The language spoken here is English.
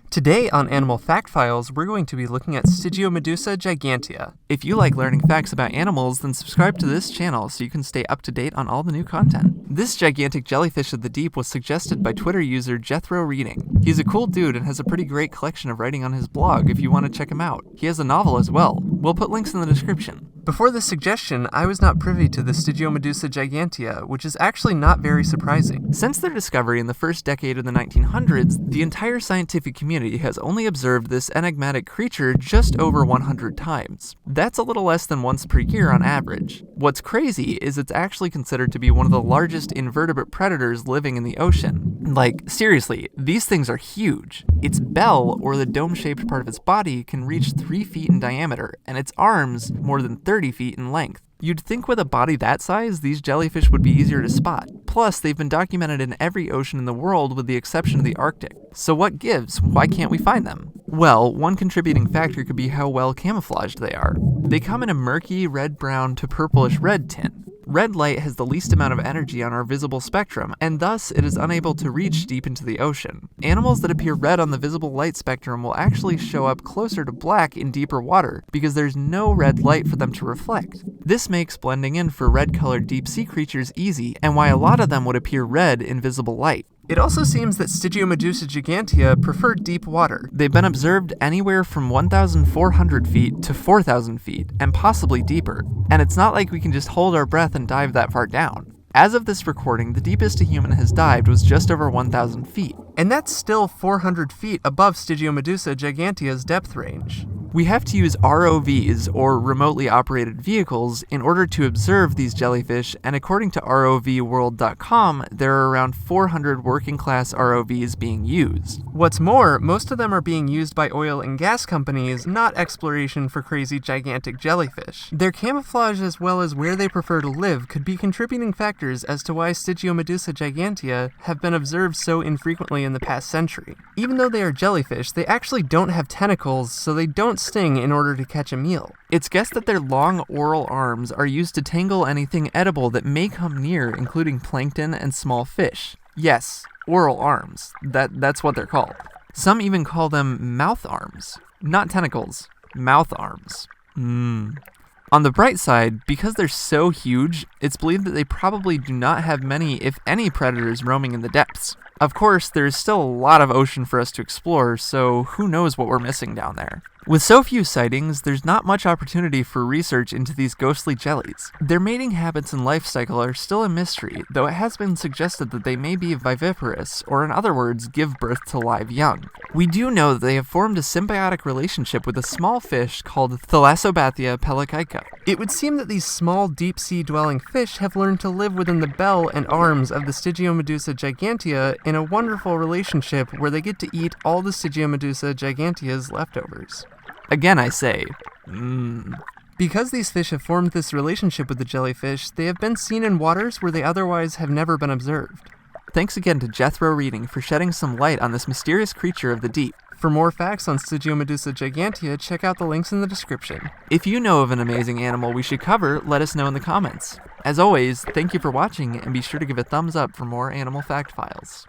Today on Animal Fact Files, we're going to be looking at Stygiomedusa gigantea. If you like learning facts about animals, then subscribe to this channel so you can stay up to date on all the new content. This gigantic jellyfish of the deep was suggested by Twitter user Jethro Reading. He's a cool dude and has a pretty great collection of writing on his blog if you want to check him out. He has a novel as well. We'll put links in the description. Before this suggestion, I was not privy to the Stygiomedusa gigantea, which is actually not very surprising. Since their discovery in the first decade of the 1900s, the entire scientific community has only observed this enigmatic creature just over 100 times. That's a little less than once per year on average. What's crazy is it's actually considered to be one of the largest invertebrate predators living in the ocean. Like, seriously, these things are huge. Its bell, or the dome-shaped part of its body, can reach 3 feet in diameter, and its arms more than 30 feet in length. You'd think with a body that size, these jellyfish would be easier to spot. Plus, they've been documented in every ocean in the world with the exception of the Arctic. So what gives? Why can't we find them? Well, one contributing factor could be how well camouflaged they are. They come in a murky red-brown to purplish-red tint. Red light has the least amount of energy on our visible spectrum, and thus it is unable to reach deep into the ocean. Animals that appear red on the visible light spectrum will actually show up closer to black in deeper water, because there's no red light for them to reflect. This makes blending in for red-colored deep-sea creatures easy, and why a lot of them would appear red in visible light. It also seems that Stygiomedusa gigantea prefer deep water. They've been observed anywhere from 1,400 feet to 4,000 feet, and possibly deeper. And it's not like we can just hold our breath and dive that far down. As of this recording, the deepest a human has dived was just over 1,000 feet. And that's still 400 feet above Stygiomedusa gigantea's depth range. We have to use ROVs, or remotely operated vehicles, in order to observe these jellyfish, and according to ROVworld.com, there are around 400 working-class ROVs being used. What's more, most of them are being used by oil and gas companies, not exploration for crazy gigantic jellyfish. Their camouflage as well as where they prefer to live could be contributing factors as to why Stygiomedusa gigantea have been observed so infrequently in the past century. Even though they are jellyfish, they actually don't have tentacles, so they don't sting in order to catch a meal. It's guessed that their long oral arms are used to tangle anything edible that may come near, including plankton and small fish. Yes, oral arms. That's what they're called. Some even call them mouth arms. Not tentacles, mouth arms. On the bright side, because they're so huge, it's believed that they probably do not have many, if any, predators roaming in the depths. Of course, there is still a lot of ocean for us to explore, so who knows what we're missing down there. With so few sightings, there's not much opportunity for research into these ghostly jellies. Their mating habits and life cycle are still a mystery, though it has been suggested that they may be viviparous, or in other words, give birth to live young. We do know that they have formed a symbiotic relationship with a small fish called Thalassobathia pelageica. It would seem that these small deep-sea dwelling fish have learned to live within the bell and arms of the Stygiomedusa gigantea in a wonderful relationship where they get to eat all the Stygiomedusa gigantea's leftovers. Again, I say, Because these fish have formed this relationship with the jellyfish, they have been seen in waters where they otherwise have never been observed. Thanks again to Jethro Reading for shedding some light on this mysterious creature of the deep. For more facts on Stygiomedusa gigantea, check out the links in the description. If you know of an amazing animal we should cover, let us know in the comments. As always, thank you for watching, and be sure to give a thumbs up for more Animal Fact Files.